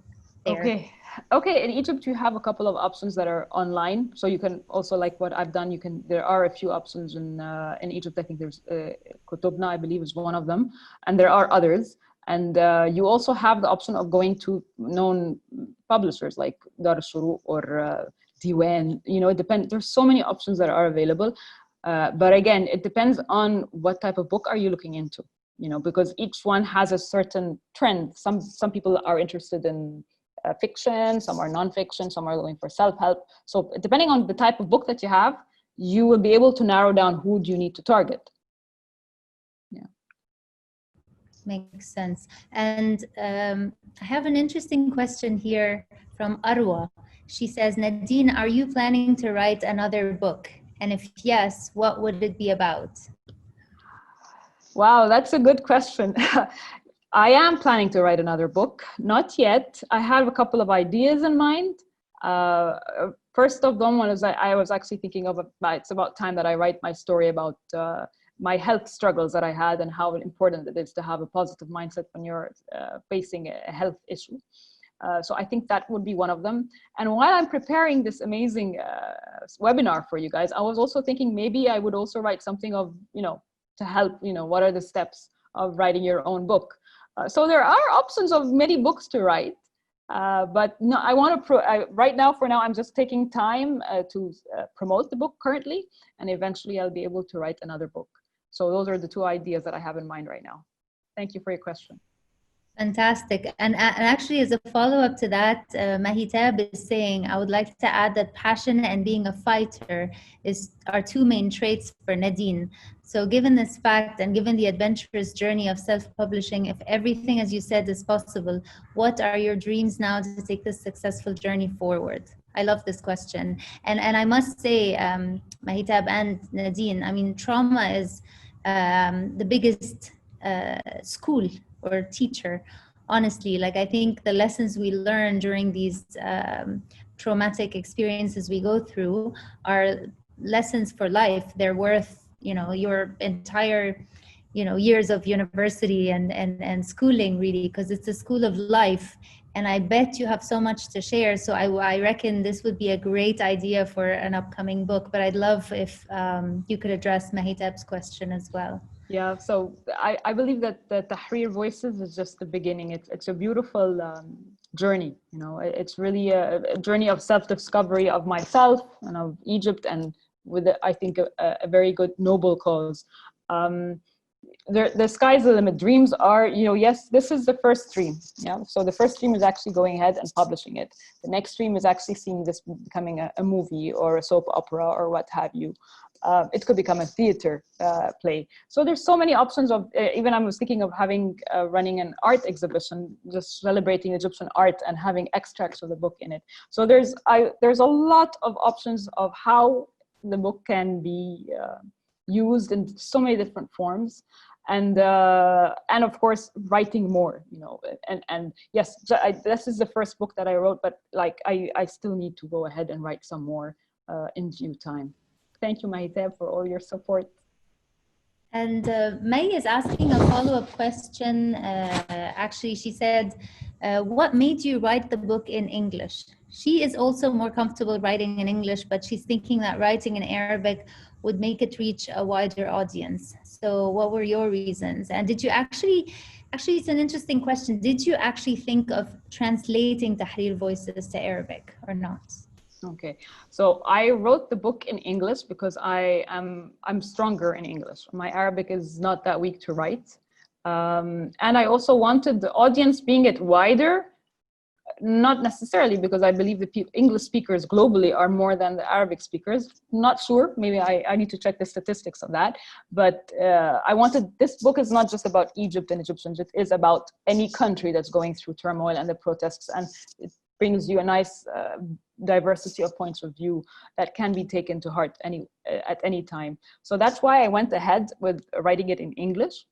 there? Okay, in Egypt you have a couple of options that are online, so you can also, like what I've done, there are a few options in Egypt. I think there's Kutubna, I believe, is one of them, and there are others. And you also have the option of going to known publishers like Dar al-Shuru or Diwan. You know, it depends. There's so many options that are available, but again, it depends on what type of book are you looking into. You know, because each one has a certain trend. Some people are interested in fiction, some are nonfiction, some are going for self-help. So depending on the type of book that you have, you will be able to narrow down who do you need to target. Yeah. Makes sense. And I have an interesting question here from Arwa. She says, Nadine, are you planning to write another book? And if yes, what would it be about? Wow, that's a good question. I am planning to write another book. Not yet. I have a couple of ideas in mind. First of them was I was actually thinking of it's about time that I write my story about my health struggles that I had and how important it is to have a positive mindset when you're facing a health issue. So I think that would be one of them. And while I'm preparing this amazing webinar for you guys, I was also thinking maybe I would also write something of, to help, what are the steps of writing your own book. So there are options of many books to write, but no, I want to, right now, for now, I'm just taking time to promote the book currently, and eventually I'll be able to write another book. So those are the two ideas that I have in mind right now. Thank you for your question. Fantastic. And actually, as a follow-up to that, Mahitab is saying, I would like to add that passion and being a fighter are two main traits for Nadine. So given this fact and given the adventurous journey of self-publishing, if everything, as you said, is possible, what are your dreams now to take this successful journey forward? I love this question. And I must say, Mahitab and Nadine, I mean, trauma is the biggest school or teacher, honestly. Like, I think the lessons we learn during these traumatic experiences we go through are lessons for life. They're worth, your entire, years of university and schooling, really, because it's a school of life. And I bet you have so much to share. So I reckon this would be a great idea for an upcoming book, but I'd love if you could address Mahitab's question as well. Yeah, so I believe that the Tahrir Voices is just the beginning. It's a beautiful journey, it's really a journey of self-discovery of myself and of Egypt, and with, I think, a very good noble cause. The sky's the limit. Dreams are, yes, this is the first dream. Yeah, so the first dream is actually going ahead and publishing it. The next dream is actually seeing this becoming a movie or a soap opera or what have you. It could become a theater play. So there's so many options of, even I was thinking of running an art exhibition, just celebrating Egyptian art and having extracts of the book in it. So there's a lot of options of how the book can be used in so many different forms. And of course, writing more, and yes, this is the first book that I wrote, but like I still need to go ahead and write some more in due time. Thank you, Mahitab, for all your support. And May is asking a follow-up question. Actually, she said, what made you write the book in English? She is also more comfortable writing in English, but she's thinking that writing in Arabic would make it reach a wider audience. So what were your reasons? And did you actually, it's an interesting question. Did you actually think of translating Tahrir Voices to Arabic or not? Okay, so I wrote the book in English because I'm stronger in English. My Arabic is not that weak to write. And I also wanted the audience being it wider, not necessarily because I believe the English speakers globally are more than the Arabic speakers. Not sure, maybe I need to check the statistics of that. But I wanted, this book is not just about Egypt and Egyptians, it is about any country that's going through turmoil and the protests, and it brings you a nice diversity of points of view that can be taken to heart at any time. So that's why I went ahead with writing it in English.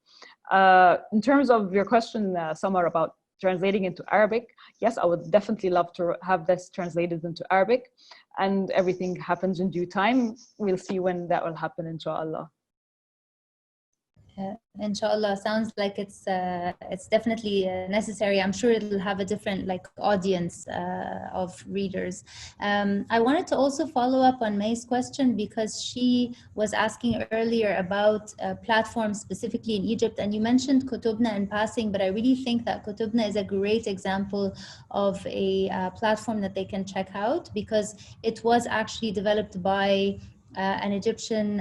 In terms of your question, Samar, about translating into Arabic, yes, I would definitely love to have this translated into Arabic, and everything happens in due time. We'll see when that will happen, inshallah. Inshallah, sounds like it's definitely necessary. I'm sure it'll have a different like audience of readers. I wanted to also follow up on May's question because she was asking earlier about platforms specifically in Egypt, and you mentioned Kutubna in passing, but I really think that Kutubna is a great example of a platform that they can check out because it was actually developed by an Egyptian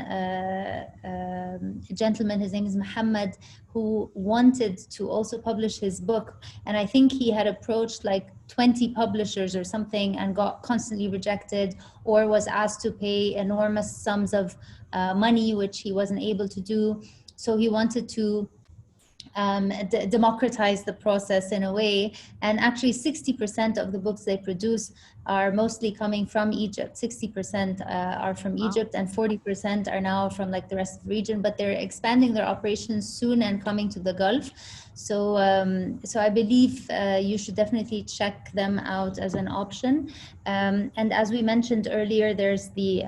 gentleman, his name is Muhammad, who wanted to also publish his book. And I think he had approached like 20 publishers or something and got constantly rejected or was asked to pay enormous sums of money, which he wasn't able to do. So he wanted to democratize the process in a way. And actually 60% of the books they produce are mostly coming from Egypt. 60% are from Egypt and 40% are now from like the rest of the region, but they're expanding their operations soon and coming to the Gulf. So, so I believe you should definitely check them out as an option. And as we mentioned earlier, there's the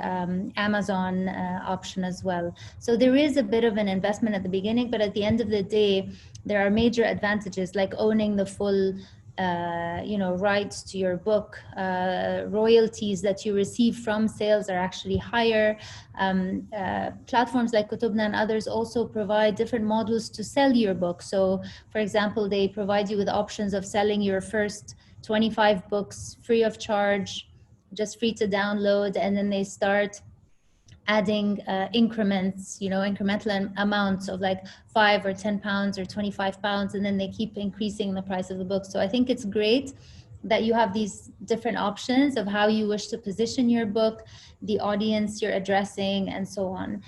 Amazon option as well. So there is a bit of an investment at the beginning, but at the end of the day, there are major advantages like owning the full rights to your book. Royalties that you receive from sales are actually higher. Platforms like Kutubna and others also provide different models to sell your book. So for example, they provide you with options of selling your first 25 books free of charge, just free to download, and then they start adding increments, incremental amounts of like £5 or £10 or £25, and then they keep increasing the price of the book. So I think it's great that you have these different options of how you wish to position your book, the audience you're addressing, and so on.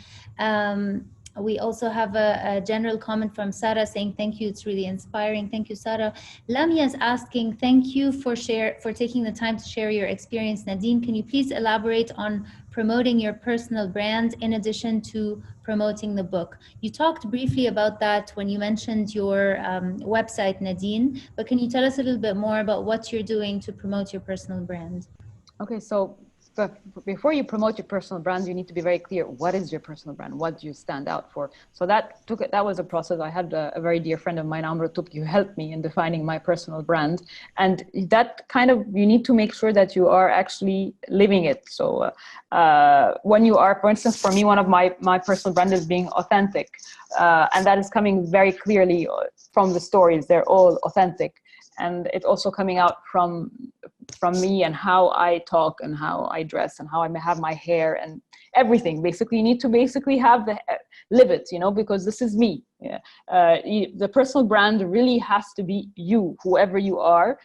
We also have a general comment from Sarah saying, thank you, it's really inspiring. Thank you, Sarah. Lamia is asking, thank you for taking the time to share your experience. Nadine, can you please elaborate on promoting your personal brand in addition to promoting the book? You talked briefly about that when you mentioned your website, Nadine, but can you tell us a little bit more about what you're doing to promote your personal brand? Okay, so before you promote your personal brand, you need to be very clear. What is your personal brand? What do you stand out for? So that was a process. I had a very dear friend of mine, Amr Tubki, who helped me in defining my personal brand. And that kind of, you need to make sure that you are actually living it. So when you are, for instance, for me, one of my personal brand is being authentic. And that is coming very clearly from the stories. They're all authentic. And it's also coming out from me and how I talk and how I dress and how I have my hair and everything. Basically, you need to basically live it, because this is me. Yeah. The personal brand really has to be you, whoever you are.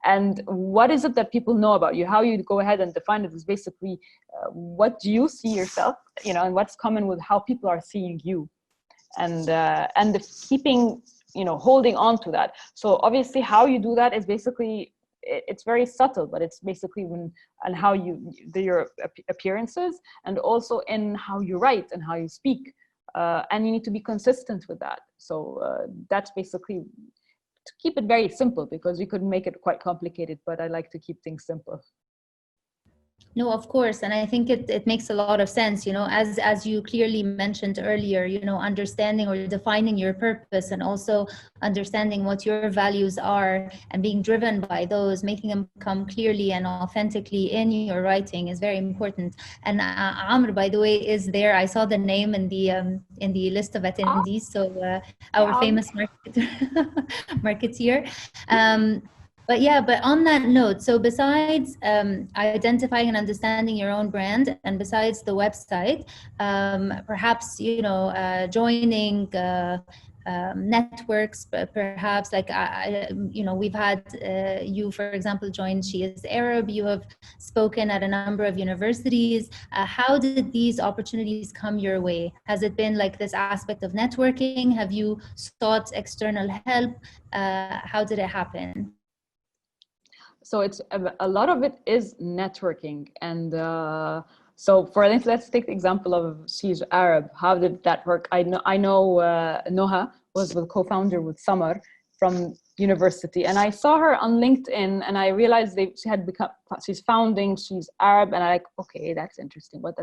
And what is it that people know about you? How you go ahead and define it is basically what do you see yourself, and what's common with how people are seeing you, and keeping, holding on to that. So obviously how you do that is basically, it's very subtle, but it's basically how you do your appearances, and also in how you write and how you speak, and you need to be consistent with that. So that's basically to keep it very simple, because we could make it quite complicated, but I like to keep things simple. No, of course. And I think it makes a lot of sense, as you clearly mentioned earlier, understanding or defining your purpose, and also understanding what your values are and being driven by those, making them come clearly and authentically in your writing is very important. And Amr, by the way, is there. I saw the name in the list of attendees. So our famous marketeer. But on that note, so besides identifying and understanding your own brand, and besides the website, perhaps, joining networks, perhaps like, we've had you, for example, join She is Arab. You have spoken at a number of universities. How did these opportunities come your way? Has it been like this aspect of networking? Have you sought external help? How did it happen? So it's a lot of it is networking. And so for instance, let's take the example of She's Arab. How did that work? I know Noha was the co-founder with Samar, from university, and I saw her on LinkedIn, and I realized she's founding, she's Arab, and I like, okay, that's interesting. What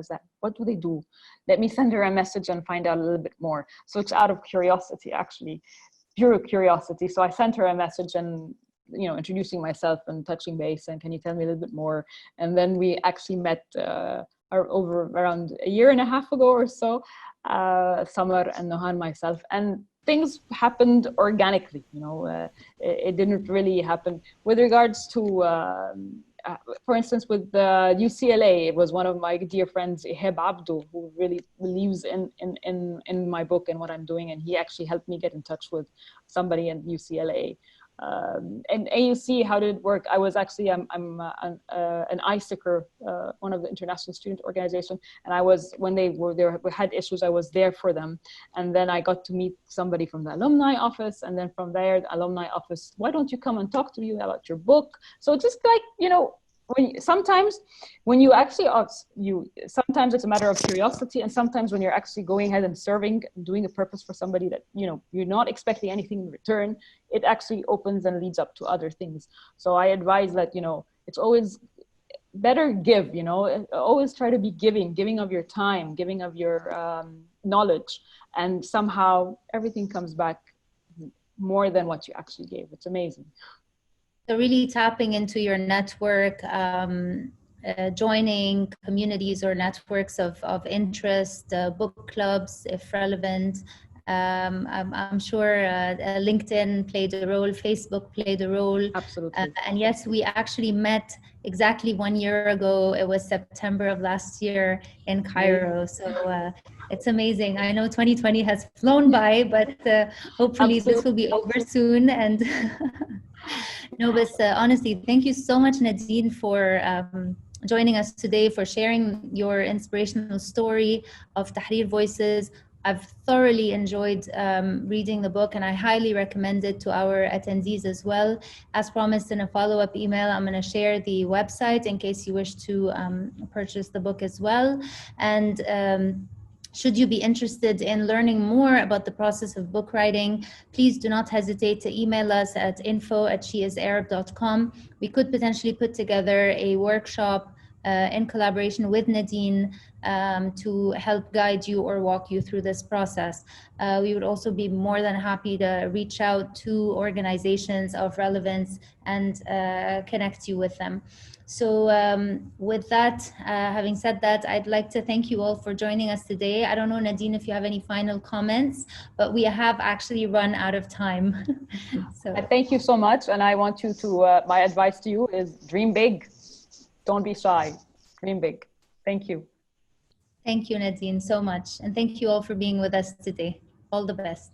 do they do? Let me send her a message and find out a little bit more. So it's out of curiosity, actually, pure curiosity. So I sent her a message and, introducing myself and touching base, and can you tell me a little bit more? And then we actually met over around a year and a half ago or so, Samar and Nohan, myself, and things happened organically. It didn't really happen with regards to, for instance, with UCLA. It was one of my dear friends, Ihab Abdu, who really believes in my book and what I'm doing, and he actually helped me get in touch with somebody in UCLA. And AUC, how did it work? I was actually, I'm an ISICer, one of the international student organization, and I was, when they had issues, I was there for them. And then I got to meet somebody from the alumni office, and then from there, the alumni office, why don't you come and talk to me about your book? So just like, sometimes it's a matter of curiosity, and sometimes when you're actually going ahead and serving, doing a purpose for somebody that, you're not expecting anything in return, it actually opens and leads up to other things. So I advise that, it's always better give, always try to be giving of your time, giving of your knowledge, and somehow everything comes back more than what you actually gave. It's amazing. So really tapping into your network, joining communities or networks of interest, book clubs, if relevant. I'm sure LinkedIn played a role, Facebook played a role. Absolutely. And yes, we actually met exactly 1 year ago. It was September of last year in Cairo. So it's amazing. I know 2020 has flown by, but hopefully Absolutely. This will be over soon. And no, but honestly, thank you so much, Nadine, for joining us today, for sharing your inspirational story of Tahrir Voices. I've thoroughly enjoyed reading the book, and I highly recommend it to our attendees as well. As promised in a follow-up email, I'm going to share the website in case you wish to purchase the book as well. And should you be interested in learning more about the process of book writing, please do not hesitate to email us at info@sheisarab.com. We could potentially put together a workshop in collaboration with Nadine to help guide you or walk you through this process. We would also be more than happy to reach out to organizations of relevance and connect you with them. So with that, having said that, I'd like to thank you all for joining us today. I don't know, Nadine, if you have any final comments, but we have actually run out of time. So thank you so much. And I want you to, my advice to you is dream big. Don't be shy. Dream big. Thank you. Thank you, Nadine, so much. And thank you all for being with us today. All the best.